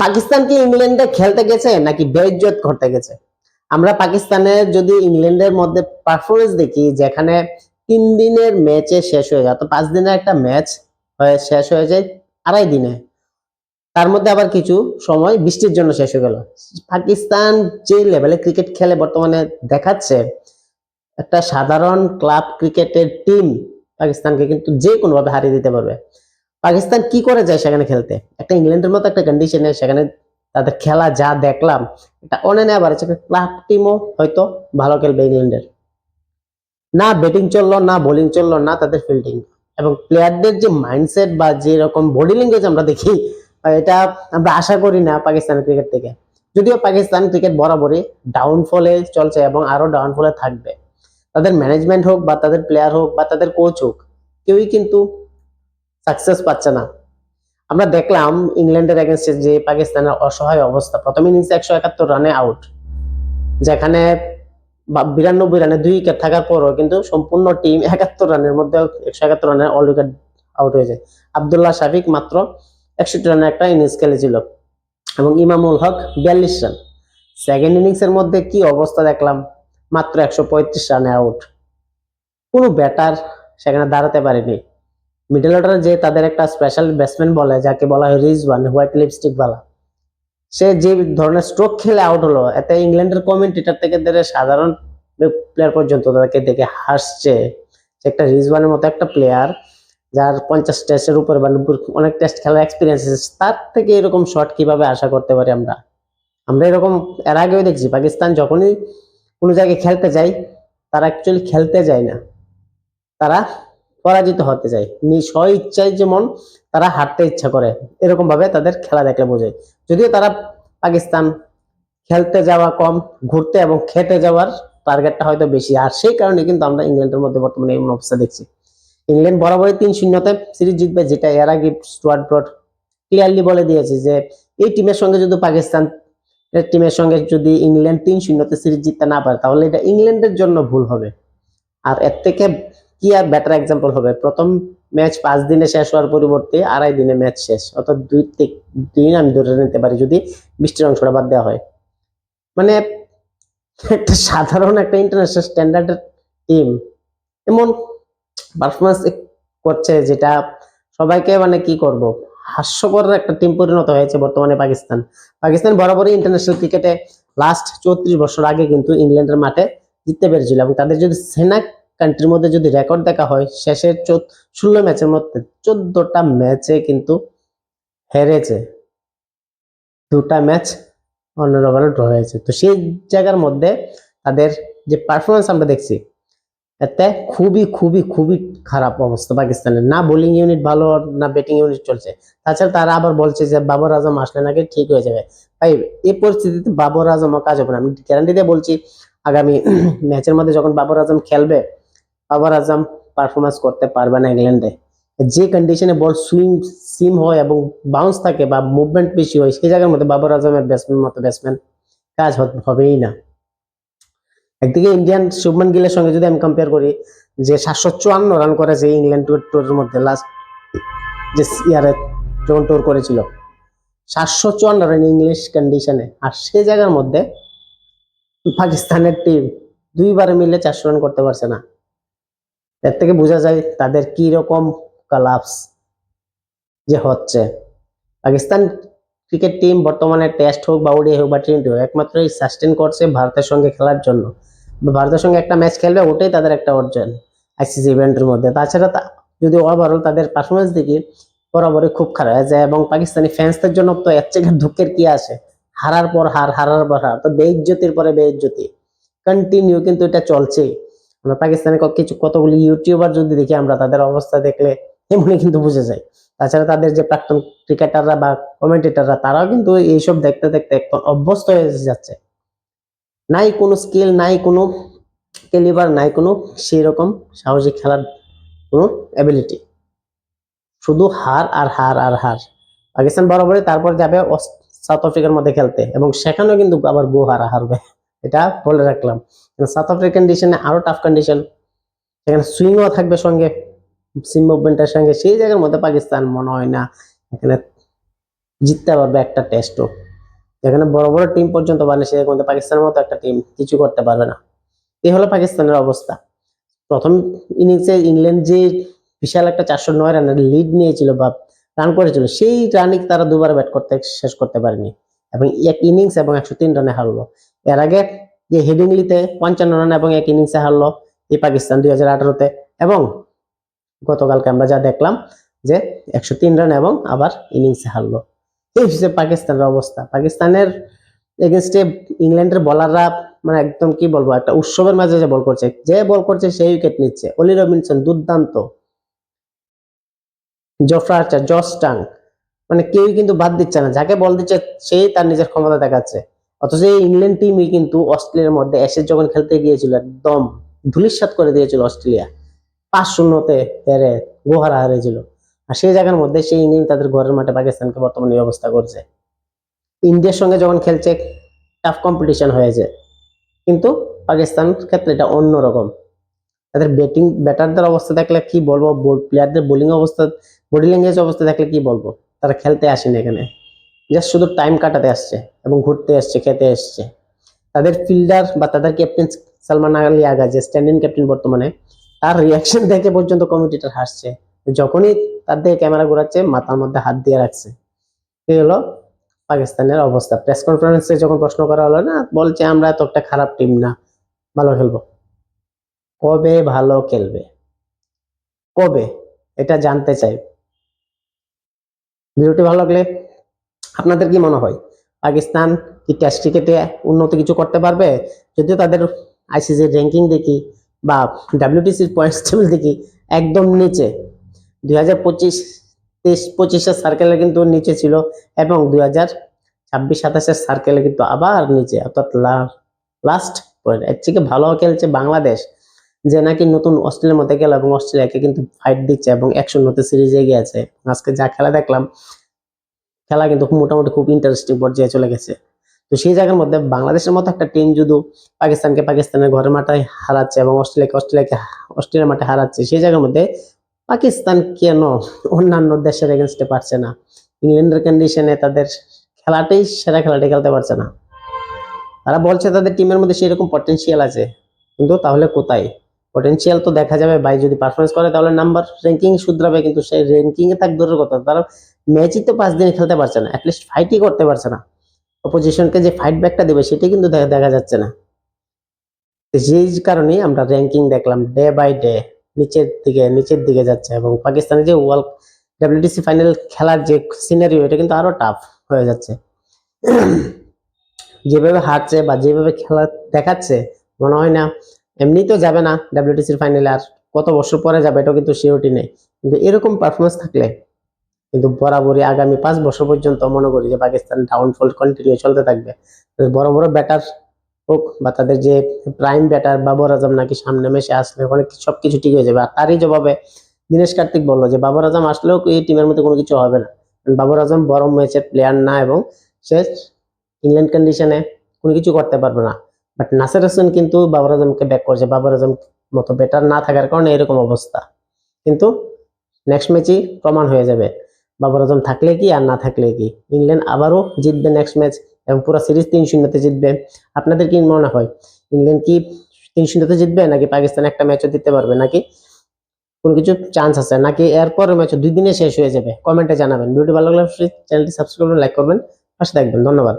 পাকিস্তান কি ইংল্যান্ডে খেলতে গেছে নাকি বেইজ্জত করতে গেছে? আমরা পাকিস্তানের যদি ইংল্যান্ডের মধ্যে পারফরমেন্স দেখি, যেখানে 3 দিনের ম্যাচে শেষ হয়ে যায়, তো 5 দিনের একটা ম্যাচ শেষ হয়ে যায় 2.5 দিনে। তার মধ্যে আবার কিছু সময় বৃষ্টির জন্য শেষ হয়ে গেল। পাকিস্তান যে লেভেলে ক্রিকেট খেলে বর্তমানে দেখাচ্ছে, একটা সাধারণ ক্লাব ক্রিকেটের টিম পাকিস্তানকে কিন্তু যে কোনো ভাবে হারিয়ে দিতে পারবে। পাকিস্তান কি করে যায় সেখানে খেলতে, একটা ইংল্যান্ডের মতো একটা কন্ডিশনে সেখানে তাদের খেলা যা দেখলাম, এটা অনেনে আবার ক্লাব টিমও হয়তো ভালো খেলবে ইংল্যান্ডের। না ব্যাটিং চললো, না বোলিং চললো, না তাদের ফিল্ডিং, এবং প্লেয়ারদের যে মাইন্ডসেট বা যে রকম বডি ল্যাঙ্গুয়েজ আমরা দেখি, এটা আমরা আশা করি না পাকিস্তানের ক্রিকেট থেকে। যদিও পাকিস্তান ক্রিকেট বরাবরই ডাউনফলে চলছে এবং আরো ডাউনফলে থাকবে। তাদের ম্যানেজমেন্ট হোক বা তাদের প্লেয়ার হোক বা তাদের কোচ হোক, কেউই কিন্তু সাকসেস পাচ্ছে না। আমরা দেখলাম ইংল্যান্ডের এগেনস্টে যে পাকিস্তানের অসহায় অবস্থা, প্রথম ইনিংসে 171 রানে আউট, যেখানে 92 রানে 2 উইকেট থাকার পরও কিন্তু সম্পূর্ণ টিম 71 রানের মধ্যে 171 রানে অল উইকেট আউট হয়ে যায়। আব্দুল্লাহ শাফিক মাত্র 61 রানের একটা ইনিংস খেলেছিল এবং ইমামুল হক 42 রান। সেকেন্ড ইনিংসের মধ্যে কি অবস্থা দেখলাম, মাত্র 135 রানে আউট। কোনো ব্যাটার সেখানে দাঁড়াতে পারেনি। মিডল অর্ডারে যে তাদের একটা স্পেশাল ব্যাটসম্যান বলে, যাকে বলা হয় রিজওয়ান, হোয়াইট লিপস্টিক বালা, সে যে ধরনের স্ট্রোক খেলে আউট হলো, এতে ইংল্যান্ডের কমেন্টেটর থেকে ধরে সাধারণ প্লেয়ার পর্যন্ত তাদেরকে দেখে হাসছে। একটা রিজওয়ানের মতো একটা প্লেয়ার, যার 50 টেস্টের উপরে বা 90 অনেক টেস্ট খেলার এক্সপিরিয়েন্স আছে, তার থেকে এরকম শট কিভাবে আশা করতে পারি আমরা? আমরা এরকম এর আগেও দেখছি, পাকিস্তান যখনই কোনো জায়গায় খেলতে যায়, তারা অ্যাকচুয়ালি খেলতে যায় না, তারা পরাজিত হতে যায়। স্ব ইচ্ছায় যেমন তারা হারতে ইচ্ছা করে, এরকম ভাবে তাদের খেলা দেখলে বোঝায়। যদিও তারা পাকিস্তান খেলতে যাওয়া কম, ঘুরতে এবং খেতে যাওয়ার টার্গেটটা হয়তো বেশি, আর সেই কারণে কিন্তু আমরা ইংল্যান্ডের মধ্যে বর্তমানে এমন অবস্থা দেখছি। ইংল্যান্ড বরাবরই 3-0 সিরিজ জিতবে, যেটা এর আগে স্টুয়ার্ট ব্রড ক্লিয়ারলি বলে দিয়েছে যে এই টিমের সঙ্গে যদি পাকিস্তান টিমের সঙ্গে যদি ইংল্যান্ড 3-0 সিরিজ জিততে না পারে, তাহলে এটা ইংল্যান্ডের জন্য ভুল হবে। আর এর থেকে কি আর বেটার এক্সাম্পল হবে? প্রথম ম্যাচ 5 দিনে শেষ হওয়ার পরিবর্তে 2.5 দিনে ম্যাচ শেষ, অর্থাৎ 2 দিন আমি ধরে নিতে পারি যদি বৃষ্টির অংশটা বাদ দেওয়া হয়। মানে একটা সাধারণ একটা ইন্টারন্যাশনাল স্ট্যান্ডার্ডের টিম এমন পারফরমেন্স করছে, যেটা সবাইকে মানে কি করব, হাস্যকর একটা টিম পরিণত হয়েছে বর্তমানে পাকিস্তান। পাকিস্তান বরাবরই ইন্টারন্যাশনাল ক্রিকেটে লাস্ট 34 বছর আগে কিন্তু ইংল্যান্ডের মাঠে জিততে পেরেছিল, এবং তাদের যদি সেনা কান্ট্রির মধ্যে যদি রেকর্ড দেখা হয়, শেষের 16 ম্যাচের মধ্যে 14টা ম্যাচে কিন্তু হেরেছে, 2টা ম্যাচ অন্যের ওভারে ড্র হয়েছে। তো সেই জায়গার মধ্যে তাদের যে পারফরমেন্স আমরা দেখছি, এতে খুবই খুবই খুবই খারাপ অবস্থা পাকিস্তানের। না বোলিং ইউনিট ভালো, না ব্যাটিং ইউনিট চলছে। তাছাড়া তারা আবার বলছে যে বাবর আজম আসলে নাকি ঠিক হয়ে যাবে। ভাই, এই পরিস্থিতিতে বাবর আজমও কাজ হবে না। আমি গ্যারান্টি দিয়ে বলছি, আগামী ম্যাচের মধ্যে যখন বাবর আজম খেলবে, বাবর আজম পারফরমেন্স করতে পারবে না ইংল্যান্ডে। যে কন্ডিশনে বল সিম হয় এবং বাউন্স থাকে বা মুভমেন্ট বেশি হয়, সেই জায়গার মধ্যে বাবর আজমের ব্যাটসম্যান কাজ হবেই না। একদিকে ইন্ডিয়ান শুভমান গিলের সঙ্গে যদি আমি কম্পেয়ার করি, যে 754 রান করেছে ইংল্যান্ড টুরের মধ্যে লাস্ট যে ইয়ারে যখন টুর করেছিল, 754 রান ইংলিশ কন্ডিশনে, আর সেই জায়গার মধ্যে পাকিস্তানের টিম 2 বারে মিলে 400 রান করতে পারছে না। এর থেকে বোঝা যায় তাদের কি রকম কলাপস যে হচ্ছে। পাকিস্তান ক্রিকেট টিম বর্তমানে টেস্ট হোক বা ওডিআই হোক বা টি-20 হোক, একমাত্র সাস্টেন করছে ভারতের সঙ্গে খেলার জন্য। ভারতের সঙ্গে একটা ম্যাচ খেলবে, ওটাই তাদের একটা অর্জন আইসিসি ইভেন্টের মধ্যে। তাছাড়া যদি ওভারঅল তাদের পারফরমেন্স দেখি, বরাবরই খুব খারাপ হয়ে যায়, এবং পাকিস্তানি ফ্যান্সদের জন্য তো এর থেকে দুঃখের কি আছে? হারার পর হার, হারার পর হার, তো বেইজ্জতির পরে বেইজ্জতি কন্টিনিউ কিন্তু এটা চলছেই। আমরা পাকিস্তানের কিছু কতগুলি ইউটিউবার যদি দেখি, আমরা তাদের অবস্থা দেখলে এমনি কিন্তু বুঝে যায়। তাছাড়া তাদের যে প্রাক্তন ক্রিকেটাররা বা কমেন্টেটররা, তারাও কিন্তু এইসব দেখতে দেখতে একদম অভ্যস্ত হয়ে যাচ্ছে। নাই কোনো স্কিল, নাই কোনো ক্যালিবার, নাই কোনো সেই রকম সাহসী খেলার কোনো অ্যাবিলিটি, শুধু হার আর হার আর হার। পাকিস্তান বরাবরই তারপর যাবে সাউথ আফ্রিকার মধ্যে খেলতে, এবং সেখানেও কিন্তু আবার গো হারা হারবে, এটা বলে রাখলাম। সাউথ আফ্রিকান কন্ডিশনে আরো টাফ কন্ডিশন, সেখানে সুইংও থাকবে সঙ্গে, সিম মুভমেন্টের সঙ্গে। সেই জায়গার মধ্যে পাকিস্তান মনে হয় না এখানে জিততে পারবে একটা টেস্টও। যেখানে বড় বড় টিম পর্যন্ত বাংলাদেশের মধ্যে পাকিস্তানের মতো একটা টিম কিছু করতে পারবে না। এই হলো পাকিস্তানের অবস্থা। প্রথম ইনিংসে ইংল্যান্ড যে বিশাল একটা 409 রানের লিড নিয়েছিল বা রান করেছিল, সেই রানই তারা দুবার ব্যাট করতে শেষ করতে পারেনি এবং এক ইনিংস এবং 103 রানে হারলো। এর আগে যে হেডিংলিতে 55 রান এবং এক ইনিংসে হারলো এই পাকিস্তান 2018-তে, এবং গতকালকে আমরা যা দেখলাম যে 103 রান এবং আবার ইনিংসে হারলো। এই হচ্ছে পাকিস্তানের অবস্থা। পাকিস্তানের এগেনস্টে ইংল্যান্ডের বলাররা মানে একদম কি বলবো, একটা উৎসবের মাঝে যে বল করছে, যে বল করছে সেই উইকেট নিচ্ছে। অলি রবিনসন দুর্দান্ত, জফরা আর্চার, জস টাং, মানে কেউই কিন্তু বাদ দিচ্ছে না, যাকে বল দিচ্ছে সেই তার নিজের ক্ষমতা দেখাচ্ছে। অথচ এই ইংল্যান্ড টিমই কিন্তু অস্ট্রেলিয়ার মধ্যে এসে যখন খেলতে গিয়েছিল একদম ধুলিস্যাৎ করে দিয়েছিল অস্ট্রেলিয়া, 5-0 হেরে গোহারা হারিয়েছিল। আর সেই জায়গার মধ্যে সেই ইংল্যান্ড তাদের ঘরের মাঠে পাকিস্তানকে বর্তমানে এই অবস্থা করছে। ইন্ডিয়ার সঙ্গে যখন খেলছে টাফ কম্পিটিশন হয়েছে, কিন্তু পাকিস্তান ক্ষেত্রে এটা অন্যরকম। তাদের ব্যাটারদের অবস্থা দেখলে কি বলবো, প্লেয়ারদের বোলিং অবস্থা, বডি ল্যাঙ্গুয়েজ অবস্থা দেখলে কি বলবো। তারা খেলতে আসেনি এখানে, জাস্ট শুধু টাইম কাটাতে আসছে এবং ঘুরতে আসছে, খেতে আসছে। তাদের ফিল্ডার বা তাদের ক্যাপ্টেন সালমান আলী আগা, যে স্ট্যান্ডিং ক্যাপ্টেন বর্তমানে, তার রিয়াকশন দেখে পর্যন্ত কমিটিটার হাসছে। যখনই তার দিকে ক্যামেরা ঘোরাচ্ছে মাথার মধ্যে হাত দিয়ে রাখছে। এই হলো পাকিস্তানের অবস্থা। প্রেস কনফারেন্সে যখন প্রশ্ন করা হলো, না বলছে আমরা তো একটা খারাপ টিম না, ভালো খেলবো। কবে ভালো খেলবে, কবে, এটা জানতে চাই। ভিডিওটি ভালো লাগলে আপনাদের কি মনে হয় পাকিস্তান কি টেস্ট ক্রিকেটে উন্নত কিছু করতে পারবে? যদিও তাদের আইসিসি র্যাঙ্কিং দেখি বা ডাব্লিউটিসির পয়েন্টস টেবিল দেখি একদম নিচে, 2025-23-25 সার্কেলে কিন্তু নিচে ছিল, এবং 2026-27 সার্কেলে কিন্তু আবার নিচে, অর্থাৎ লাস্ট পয়েন্ট। এর থেকে ভালো খেলছে বাংলাদেশ, যে নাকি নতুন অস্ট্রেলিয়ার মধ্যে গেল এবং অস্ট্রেলিয়াকে কিন্তু ফাইট দিচ্ছে এবং 1-0 সিরিজে গিয়েছে। আজকে যা খেলা দেখলাম, খেলা কিন্তু মোটামুটি খুব ইন্টারেস্টিং পর্যায়ে চলে গেছে। তো সেই জায়গার মধ্যে বাংলাদেশের মতো একটা টিম যদি পাকিস্তানকে পাকিস্তানের ঘরের মাঠে হারাচ্ছে এবং অস্ট্রেলিয়াকে অস্ট্রেলিয়ার মাঠে হারাচ্ছে, সেই জায়গার মধ্যে পাকিস্তান কেন অন্যান্য দেশের এগেনস্টে পারছে না? ইংল্যান্ডের কন্ডিশনে তাদের খেলাটাই সেরা খেলাটা খেলতে পারছে না। তারা বলছে তাদের টিমের মধ্যে সেরকম পটেনশিয়াল আছে, কিন্তু তাহলে কোথায়? পটেনশিয়াল তো দেখা যাবে ভাই, যদি পারফরমেন্স করে তাহলে নাম্বার র্যাঙ্কিং শুধরাবে, কিন্তু সেই র্যাঙ্কিং এ থাক দূরের কথা, তারা ম্যাচই তো 5 দিন খেলতে পারছে না, অ্যাটলিস্ট ফাইটই করতে পারছে না। অপোজিশনকে যে ফাইট ব্যাকটা দেবে সেটা কিন্তু দেখা যাচ্ছে না। যেই কারণে আমরা র্যাঙ্কিং দেখলাম ডে বাই ডে নিচের দিকে যাচ্ছে, এবং পাকিস্তানের যে ওয়ার্ল্ড ডাব্লিউটিসি ফাইনাল খেলার যে সিনারিও, এটা কিন্তু আরো টাফ হয়ে যাচ্ছে। যেভাবে হারছে বা যেভাবে খেলা দেখাচ্ছে, মনে হয় না এমনি তো যাবে না ডাব্লিউটিসির ফাইনালে, আর কত বছর পরে যাবে এটাও কিন্তু সিওরিটি নেই। কিন্তু এরকম পারফরমেন্স থাকলে কিন্তু বরাবরই আগামী 5 বছর পর্যন্ত মনে করি যে পাকিস্তান ডাউনফল কন্টিনিউ চলতে থাকবে। বড় বড় ব্যাটার হোক বা তাদের যে প্রাইম ব্যাটার বাবর আজম নাকি সামনে মেসে আসলে অনেক সবকিছু ঠিক হয়ে যাবে। আর তারই জবাবে দিনেশ কার্তিক বললো যে বাবর আজম আসলেও এই টিমের মধ্যে কোনো কিছু হবে না, বাবর আজম বড় ম্যাচের প্লেয়ার না, এবং সে ইংল্যান্ড কন্ডিশনে কোনো কিছু করতে পারবে না। বাট নাসির হোসেন কিন্তু বাবর আজমকে ব্যাক করছে, বাবর আজম মতো ব্যাটার না থাকার কারণে এরকম অবস্থা। কিন্তু নেক্সট ম্যাচই প্রমাণ হয়ে যাবে বাবর আজম থাকলে কি আর না থাকলে কি। ইংল্যান্ড আবারও জিতবে নেক্সট ম্যাচ এবং পুরো সিরিজ 3-0 জিতবে। আপনাদের কি মনে হয়, ইংল্যান্ড কি 3-0 জিতবে, নাকি পাকিস্তান একটা ম্যাচও জিততে পারবে, নাকি কোনো কিছু চান্স আছে, নাকি এরপরের ম্যাচ 2 দিনে শেষ হয়ে যাবে? কমেন্টে জানাবেন। ভিডিও ভালো লাগলে চ্যানেলটি সাবস্ক্রাইব করবেন, লাইক করবেন, পাশে থাকবেন। ধন্যবাদ।